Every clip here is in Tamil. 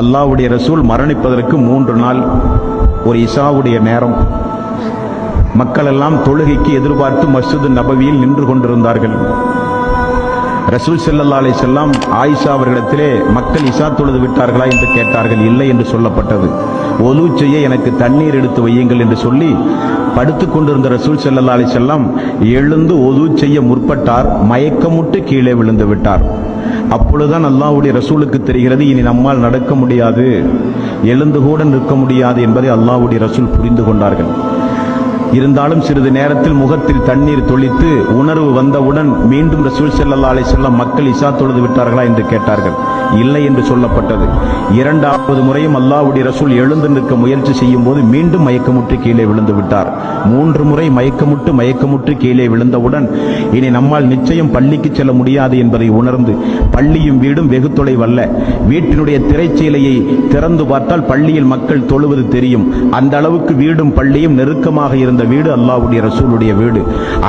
அல்லாஹ்வுடைய ரசூல் மரணிப்பதற்கு 3 நாள், ஒரு இஷாவுடைய நேரம். மக்கள் எல்லாம் தொழுகைக்கு எதிர்பார்த்து மஸ்ஜித் நபவியில் நின்று கொண்டிருந்தார்கள். ரசூல் ஸல்லல்லாஹு அலைஹி வஸல்லம் ஆயிஷா அவர்களிடத்திலே மக்கள் இஷா தொழுது விட்டார்களா என்று கேட்டார்கள். இல்லை என்று சொல்லப்பட்டது. ஒலு செய்ய எனக்கு தண்ணீர் எடுத்து வையுங்கள் என்று சொல்லி படுத்துக் கொண்டிருந்த ரசூல் ஸல்லல்லாஹு அலைஹி வஸல்லம் எழுந்து ஒது செய்ய முற்பட்டார். மயக்கமுட்டு கீழே விழுந்து விட்டார். அப்பொழுதுதான் அல்லாஹ்வுடைய ரசூலுக்கு தெரிகிறது, இனி நம்மால் நடக்க முடியாது, எழுந்து கூட நிற்க முடியாது என்பதை அல்லாஹ்வுடைய ரசூல் புரிந்து கொண்டார்கள். இருந்தாலும் சிறிது நேரத்தில் முகத்தில் தண்ணீர் தொளித்து உணர்வு வந்தவுடன் மீண்டும் ரசூல் ஸல்லல்லாஹு அலைஹி வஸல்லம் மக்கள் இஷா தொழுது விட்டார்களா என்று கேட்டார்கள். இல்லை என்று சொல்லப்பட்டது. 2வது முறையும் அல்லாஹ்வுடைய ரசூல் எழுந்து நிற்க முயற்சி செய்யும் போது மீண்டும் மயக்கமுற்று கீழே விழுந்து விட்டார். 3 முறை மயக்கமுற்று கீழே விழுந்தவுடன் இனி நம்மால் நிச்சயம் பள்ளிக்கு செல்ல முடியாது என்பதை உணர்ந்து, பள்ளியும் வீடும் வெகு தொலைவல்ல, வீட்டினுடைய திரைச்சீலையை திறந்து பார்த்தால் பள்ளியில் மக்கள் தொழுவது தெரியும். அந்த அளவுக்கு வீடும் பள்ளியும் நெருக்கமாக இருந்த வீடு அல்லாஹ்வுடைய ரசூலுடைய வீடு.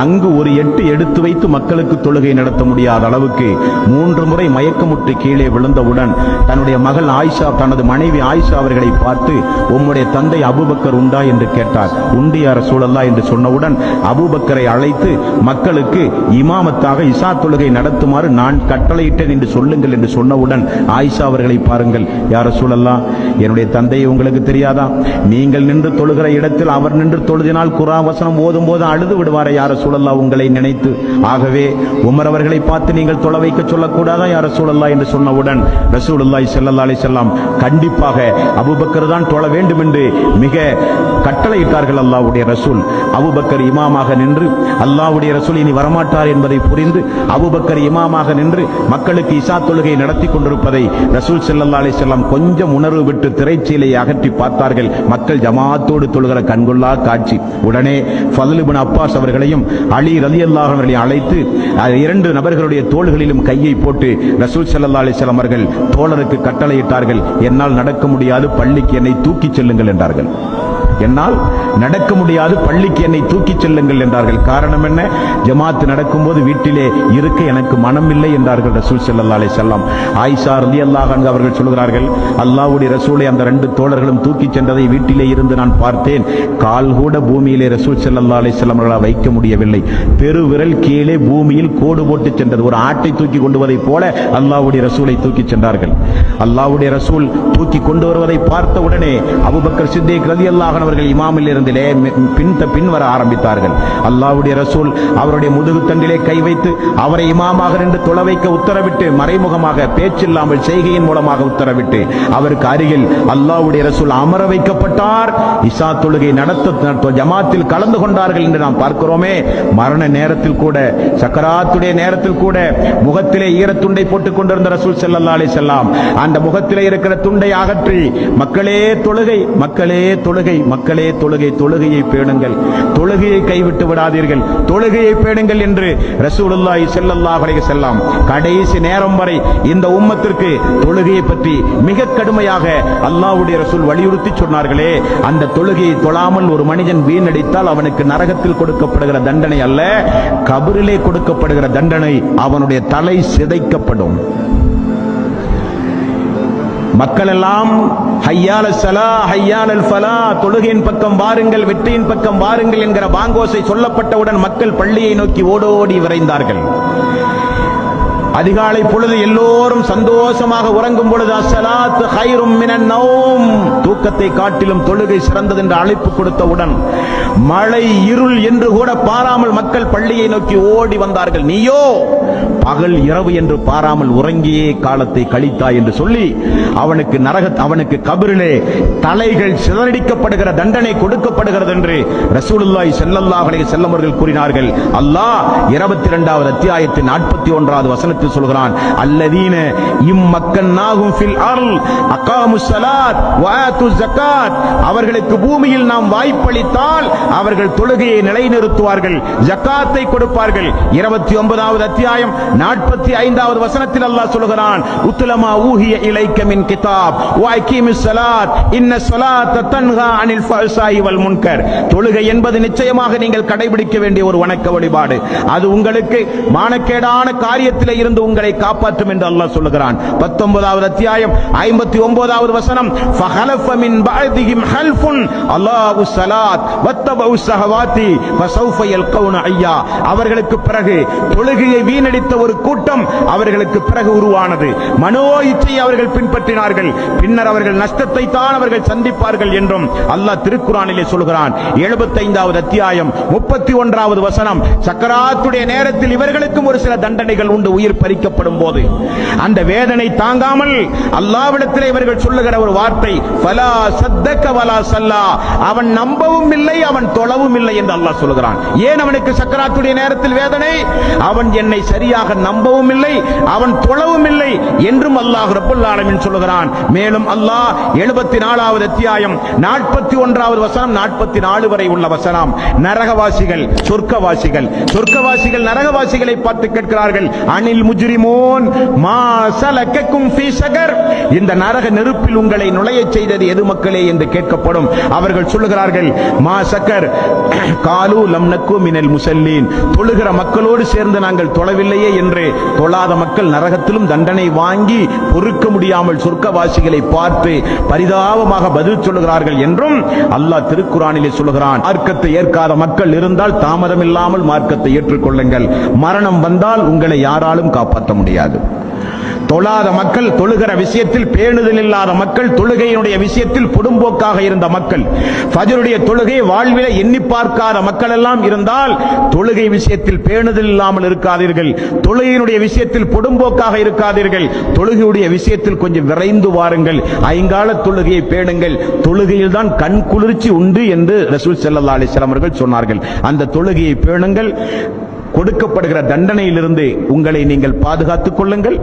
அங்கு ஒரு எட்டு எடுத்து வைத்து மக்களுக்கு தொழுகை நடத்த முடியாத அளவுக்கு 3 முறை மயக்கமுற்று கீழே விழுந்தவுடன் தன்னுடைய மகள் ஆயிஷா, தனது மனைவி ஆயிஷா அவர்களை பார்த்து, உம்முடைய தந்தை அபூபக்கர் உண்டா என்று கேட்டார். உண்டு யா ரசூலல்லாஹ் என்று சொன்னவுடன் அபூபக்கரை அழைத்து மக்களுக்கு இமாமத்தாக இஷா தொழுகை நடத்துமாறு நான் கட்டளையிட்டேன் என்று சொல்லுங்கள் என்று சொன்னவுடன் ஆயிஷா அவர்களை பாருங்கள், யா ரசூலல்லாஹ், என்னுடைய தந்தையை உங்களுக்கு தெரியாதா? நீங்கள் நின்று தொழுகிற இடத்தில் அவர் நின்று தொழுதினால் குர்ஆன் வசனம் ஓதும் போது அழுது விடுவாரே யா ரசூலல்லாஹ் உங்களை நினைத்து. ஆகவே உமர் அவர்களை பார்த்து நீங்கள் தொழ வைக்க சொல்லக்கூடாதா யா ரசூலல்லாஹ் என்று சொன்னவுடன் ரசூலுல்லாஹி ஸல்லல்லாஹு அலைஹி வஸல்லம் கண்டிப்பாக அபூபக்கர் தான் தொழ வேண்டும் என்று மிக கட்டளையிட்டார்கள் அல்லாஹ்வுடைய ரசூல். அபூபக்கர் இமாமாக நின்று, அல்லாஹ்வுடைய ரசூல் இனி வரமாட்டார் என்பதை புரிந்து அபூபக்கர் இமாமாக நின்று மக்களுக்கு இஷா தொழுகை நடத்தி கொண்டிருப்பதை ரசூல் ஸல்லல்லாஹு அலைஹி வஸல்லம் கொஞ்சம் உணர்வு விட்டு திரைச்சீலையை அகற்றி பார்த்தார்கள். மக்கள் ஜமாத்தோடு தொழுகிற கண்கொள்ளா காட்சி. உடனே ஃபத்ல் இப்னு அப்பாஸ் அவர்களையும் அலி ரலியல்லாஹு அவர்களையும் அழைத்து 2 நபர்களுடைய தோள்களிலும் கையை போட்டு ரசூல் ஸல்லல்லாஹு அலைஹி வஸல்லம் அவர்கள் தோழருக்கு கட்டளையிட்டார்கள், என்னால் நடக்க முடியாது, பள்ளிக்கு என்னை தூக்கிச் செல்லுங்கள் என்றார்கள். என்னால் நடக்க முடியாது, பள்ளிக்கு என்னை தூக்கிச் செல்லுங்கள் என்றார்கள். காரணம் என்ன? ஜமாத் நடக்கும்போது வீட்டிலே இருக்க எனக்கு மனம் இல்லை என்றார்கள் ரசூல் ஸல்லல்லாஹு அலைஹி வஸல்லம். ஆயிஷா ரலியல்லாஹு அன்ஹா அவர்கள் சொல்கிறார்கள், அல்லாஹ்வுடைய ரசூலை அந்த 2 தோழர்களும் தூக்கிச் சென்றதை வீட்டிலே இருந்து நான் பார்த்தேன். கால் கூட பூமியிலே ரசூல் ஸல்லல்லாஹு அலைஹி வஸல்லம் அவர்களால் வைக்க முடியவில்லை. பெருவிரல் கீழே பூமியில் கோடு போட்டு சென்றது. ஒரு ஆட்டை தூக்கி கொண்டு வருவதைப் போல அல்லாஹ்வுடைய ரசூலை தூக்கிச் சென்றார்கள். அல்லாஹ்வுடைய ரசூல் தூக்கி கொண்டு வருவதை பார்த்த உடனே அபூபக்கர் சித்திக் ரலியல்லாஹு அன்ஹு அவர்கள் இமாமில் இருந்து பின் வர ஆரம்பித்தார்கள். அல்லாஹ்வுடைய ரசூல் அவருடைய முதுகு தண்டிலே கை வைத்து அவரை இமாமாக நின்று தொழ வைக்க உத்தரவிட்டு, மறைமுகமாக பேச்சில்லாமல் செய்கையின் மூலமாக உத்தரவிட்டு அவருக்கு அருகில் அல்லாஹ்வுடைய ரசூல் அமர வைக்கப்பட்டார். இஷா தொழுகை நடத்த ஜமாத்தில் கலந்து கொண்டார்கள் என்று நாம் பார்க்கிறோமே. மரண நேரத்தில் கூட, சக்கராத்துடைய நேரத்தில் கூட முகத்திலே ஈரத்துண்டை போட்டுக் கொண்டிருந்த ரசூல் ஸல்லல்லாஹு அலைஹி வஸல்லம் அந்த முகத்திலே இருக்கிற துண்டை அகற்றி, மக்களே தொழுகை, மக்களே தொழுகை, மக்களே தொழுகை, தொழுகையை பேணுங்கள், தொழுகையை கைவிட்டு விடாதீர்கள், தொழுகையை பேணுங்கள் என்று ரசூலுல்லாஹி ஸல்லல்லாஹு அலைஹி வஸல்லம் கடைசி நேரம் வரை இந்த உம்மத்திற்கு தொழுகையை பற்றி மிக கடுமையாக அல்லாஹ்வுடைய ரசூல் வலியுறுத்தி சொன்னார்களே. அந்த தொழுகையை தொழாமல் ஒரு மனிதன் வீணடித்தால் அவனுக்கு நரகத்தில் கொடுக்கப்படுகிற தண்டனை அல்ல, கபரிலே கொடுக்கப்படுகிற தண்டனை, அவனுடைய தலை சிதைக்கப்படும். மக்கள் எல்லாம் ஹய்யால ஸலா ஹய்யாலல் ஃபலா, தொழுகையின் பக்கம் வாருங்கள், வெற்றியின் பக்கம் வாருங்கள் என்கிற பாங்கோசை சொல்லப்பட்டவுடன் மக்கள் பள்ளியை நோக்கி ஓடோடி விரைந்தார்கள். அதிகாலை பொழுது எல்லோரும் சந்தோஷமாக உறங்கும் பொழுது அஸ்ஸலாத்து கைரும் மினன் நௌம், தூக்கத்தை காட்டிலும் தொழுகை சிறந்தது என்று அழைப்பு கொடுத்தவுடன் மழை இருள் என்று கூட பாராமல் மக்கள் பள்ளியை நோக்கி ஓடி வந்தார்கள். நீயோ பகல் இரவு என்று பாராமல் உறங்கியே காலத்தை கழித்தாய் என்று சொல்லி அவனுக்கு கபரிலே தலைகள் சிதறடிக்கப்படுகிற தண்டனை கொடுக்கப்படுகிறது என்று ரசூலுல்லாஹி ஸல்லல்லாஹு அலைஹி வஸல்லம் அவர்கள் கூறினார்கள். அல்லாஹ் 22வது அத்தியாயத்தின் 41வது வசனத்தில் சொல்கிறான், அல்லதீன இம்மக்கன்னாஹும் ஃபில் அர்ல் அகாமுஸ் ஸலாத் வ ஆத்து ஜகாத், அவர்களுக்கு பூமியில் நாம் வாய்ப்பளித்தால் அவர்கள் தொழுகையை நிலைநிறுத்துவார்கள், ஜகாத்தை கொடுப்பார்கள். 29வது அத்தியாயம் 45வது வசனத்தில் அல்லாஹ் சொல்கிறான், உத்லமா ஊஹிய இலைக்க மின் கிதாப் வ அகீமிஸ் ஸலாத் இன்ன ஸலாத்த தன்ஹா அனில் ஃபஹ்ஷாஇ வல் முன்கர். தொழுகை என்பது நிச்சயமாக நீங்கள் கடைபிடிக்க வேண்டிய ஒரு வணக்க வழிபாடு. அது உங்களுக்கு மானக்கேடான காரியத்திலே இருந்து உங்களை காப்பாற்றும் என்று அல்லாஹ் சொல்கிறான். 19வது அத்தியாயம் 59வது வசனம், ஃபஹலஃப மின் பஅதிஹிம் ஹல்ஃபுன் அல்லாஹு ஸலாத் வத்தபஉ ஸஹவாத்தி ஃபஸௌஃப யல்கௌன ஐயா. அவர்களுக்கு பிறகு தொழுகையை வீணடித்த ஒரு கூட்டம் அவர்களுக்கு பிறகு உருவானது. மனோ இச்சையை அவர்கள் பின்பற்றினார்கள், பின்னர் அவர்கள் நஷ்டத்தை தான் அவர்கள் சந்திப்பார்கள் என்றும் அல்லாஹ் திருக்குர்ஆனிலே சொல்கிறான். 75வது அத்தியாயம் 31வது வசனம், சக்கராத்துடைய நேரத்தில் இவர்களுக்கும் ஒரு சில தண்டனைகள் உண்டு. உயிர் பறிக்கப்படும் போது அந்த வேதனை தாங்காமல் அல்லாஹ்விடத்திலே இவர்கள் சொல்லுகிற ஒரு வார்த்தை, ஃபலா சத்தக வலா ஸல்லா, அவன் நம்பவும் இல்லை அவன் தொழவும் இல்லை என்று அல்லாஹ் சொல்கிறான். ஏன் அவனுக்கு சக்கராத்துடைய நேரத்தில் வேதனை? அவன் என்னை சரியாக நம்பவும் இல்லை அவன் தொழவும் இல்லை என்றும் அல்லாஹ் ரப்பல் ஆலமீன் சொல்கிறான். மேலும் அல்லாஹ் 74வது அத்தியாயம் 41வது வசனம் 44 வரை உள்ள வசனம், நரகவாசிகள் சொர்க்கவாசிகள் நரகவாசிகளை பார்த்து கேட்கிறார்கள், அனில் முஜ்ரிமூன் மா சலக்கக்கும் ஃபீ ஸகர், இந்த நரக நெருப்பில் உங்களை நுழைய செய்தது எது மக்களே என்று கேட்கப்படும். அவர்கள் சொல்லுகிறார்கள், மா ஸகர் காலு லம் நக்கு மினல் முஸல்லீன், தொழுகிற மக்களோடு சேர்ந்து நாங்கள் தொழவில்லையே என்று தொழாத மக்கள் நரகத்திலும் தண்டனை வாங்கி பொறுக்க முடியாமல் சொர்க்கவாசிகளை பார்த்து பரிதாபமாக பதில் சொல்லுகிறார்கள் என்றும் அல்லாஹ் திருக்குர்ஆனிலே சொல்கிறான். மார்க்கத்தை ஏற்காத மக்கள் இருந்தால் தாமதம் இல்லாமல் மார்க்கத்தை ஏற்றுக்கொள்ளுங்கள், மரணம் வந்தால் உங்களை யாராலும் காப்பாற்ற முடியாது. தொழாத மக்கள், தொழுகிற விஷயத்தில் பேணுதல் இல்லாத மக்கள், தொழுகையினுடைய விஷயத்தில் பொடும்போக்காக இருந்த மக்கள், ஃபஜ்ருடைய தொழுகையை வாழ்விலே எண்ணி பார்க்காத மக்கள் எல்லாம் இருந்தால் தொழுகை விஷயத்தில் பேணுதல் இல்லாமல் இருக்காதீர்கள், தொழுகையினுடைய விஷயத்தில் பொடும்போக்காக இருக்காதீர்கள், தொழுகையுடைய விஷயத்தில் கொஞ்சம் விரைந்து வாருங்கள், ஐங்கால தொழுகையை பேணுங்கள், தொழுகையில் தான் கண் குளிர்ச்சி உண்டு என்று ரசூல் ஸல்லல்லாஹு அலைஹி வஸல்லம் அவர்கள் சொன்னார்கள். அந்த தொழுகையை பேணுங்கள், கொடுக்கப்படுகிற தண்டனையிலிருந்து உங்களை நீங்கள் பாதுகாத்துக் கொள்ளுங்கள்.